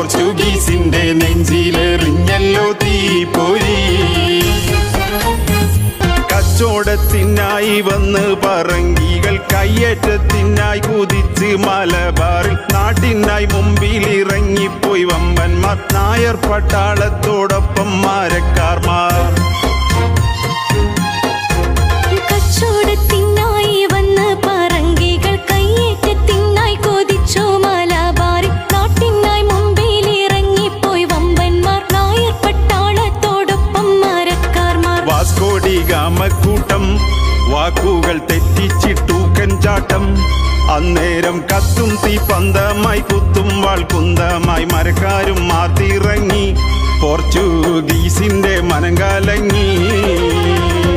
പോർച്ചുഗീസിന്റെ നെഞ്ചിലെറിഞ്ഞല്ലോ തീപ്പൊരി. കച്ചോടത്തിനായി വന്ന് പറങ്കികൾ കയ്യേറ്റത്തിനായി കുതിച്ച് മലബാറിൽ നാട്ടിനായി മുമ്പിൽ ഇറങ്ങിപ്പോയി വമ്പന്മാർ. നായർ പട്ടാളത്തോടൊപ്പം മരക്കാർമാർ. കച്ചോടത്തിനായി വന്ന് പറങ്കികൾ കയ്യേറ്റത്തിനായി കൊതിച്ചു മലബാറിൽ നാട്ടിനായി മുമ്പിൽ ഇറങ്ങിപ്പോയി വമ്പന്മാർ. നായർ പട്ടാളത്തോടൊപ്പം മരക്കാർമാർ. വാസ്കോഡി ഗാമക്കൂട്ടം വാക്കുകൾ തെറ്റിച്ചിട്ടൂക്കൻ ചാട്ടം. അന്നേരം കത്തും തീ പന്തമായി കുത്തും വാൾകുന്തമായി മരക്കാരും മാർത്തിറങ്ങി. പോർച്ചുഗീസിന്റെ മനം കലങ്ങി.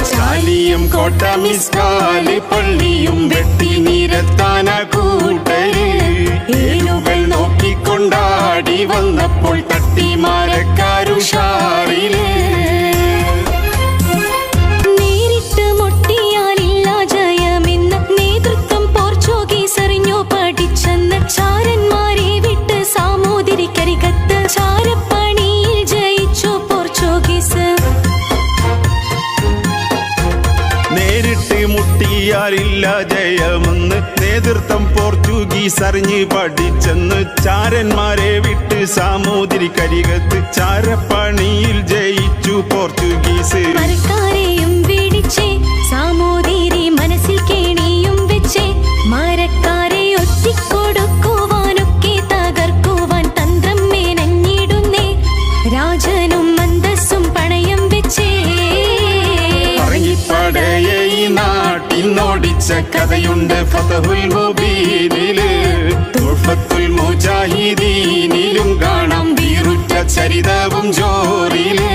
സ്കാലിയും കോട്ട മിസ്കാലി പള്ളിയും വെട്ടി നിരത്താന കൂട്ടര്. ഏനുകൾ നോക്കിക്കൊണ്ടാടി വന്നപ്പോൾ തട്ടി മരക്കാരുഷാറില്. നേരിട്ട് മുട്ടിയാലില്ല ജയമെന്ന് നേതൃത്വം പോർച്ചുഗീസ് അറിഞ്ഞു പഠിച്ചെന്ന്. ചാരന്മാരെ വിട്ട് സാമൂതിരിക്കരികത്ത് ചാരപ്പണിയിൽ ജയിച്ചു പോർച്ചുഗീസ്. നേരിട്ട് മുട്ടിയാലില്ല ജയമെന്ന് നേതൃത്വം പോർച്ചുഗീസ് അറിഞ്ഞ് പഠിച്ചെന്ന്. ചാരന്മാരെ വിട്ട് സാമൂതിരിക്കരികത്ത് ചാരപ്പണിയിൽ ജയിച്ചു പോർച്ചുഗീസ്. മരക്കാരെയും പിടിച്ചേ സാമൂതിരി മനസ്സിൽ കേണിയും വെച്ചേ. മരക്കാരെ ഒറ്റിക്കൊടുക്കുവാനൊക്കെ തകർക്കുവാൻ തന്ത്രം മേനഞ്ഞിടുന്നേ. രാജനും മന്ദസ്സും പണയം വെച്ചേ. പറങ്കിപ്പടയെ ഈ നാട്ടിന്നോടിച്ച കഥയുണ്ട് ഫതഹുൽ മുബീനില്. തുഹ്ഫത്തുൽ മുജാഹിദീനിലും കാണാം വീറുറ്റ ചരിതവും ജോറില്.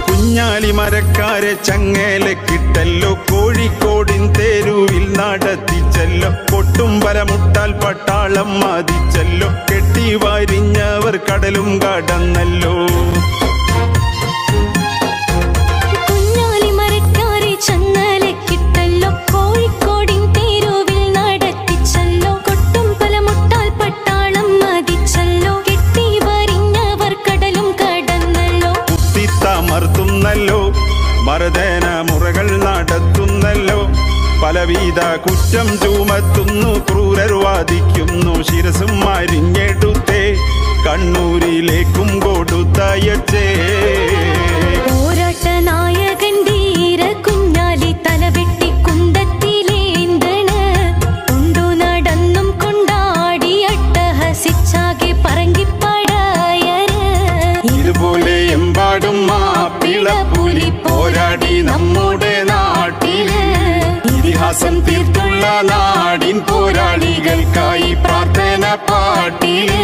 കുഞ്ഞാലി മരക്കാരെ ചങ്ങേലക്കിട്ടല്ലോ കോഴിക്കോടിൻ തെരുവിൽ നടത്തിച്ചല്ലോ. കൊട്ടും ബലമുട്ടാൽ പട്ടാളം മതിച്ചല്ലോ. കെട്ടി വരിഞ്ഞവർ കടലും കടന്നല്ലോ. കുഞ്ഞാലി മരക്കാരെ ചങ്ങലക്കിട്ടല്ലോ കോഴിക്കോടിൻ തെരുവിൽ നടത്തിച്ചല്ലോ. കൊട്ടും ബലമുട്ടാൽ പട്ടാളം മതിച്ചല്ലോ. കെട്ടി വരിഞ്ഞവർ കടലും കടന്നല്ലോ. കുത്തിത്തമർത്തുന്നല്ലോ മർദ്ദന മുറകൾ നടത്തുന്നല്ലോ. പലവിധ കുറ്റം ചുമത്തുന്നു ക്രൂരർ വാദിക്കുന്നു. ശിരസും മരിഞ്ഞെടുത്തേ കണ്ണൂരിലേക്കും കൊടുത്തയച്ചേ. പോരാട്ട നായകൻ ധീര കുഞ്ഞാലി തലവെട്ടി കുന്തത്തിലേന്തണ്. കൊണ്ടു നടന്നും കൊണ്ടാടി അട്ടഹസിച്ചാകെ പറങ്കിപ്പടയര്. ഇതുപോലെ എമ്പാടും മാപ്പിളപ്പുലി പോരാടി നമ്മുടെ നാട്ടില്. ഇതിഹാസം തീർത്തുള്ള നാടിൻ പോരാളികൾക്കായി പ്രാർത്ഥന പാട്ടില്.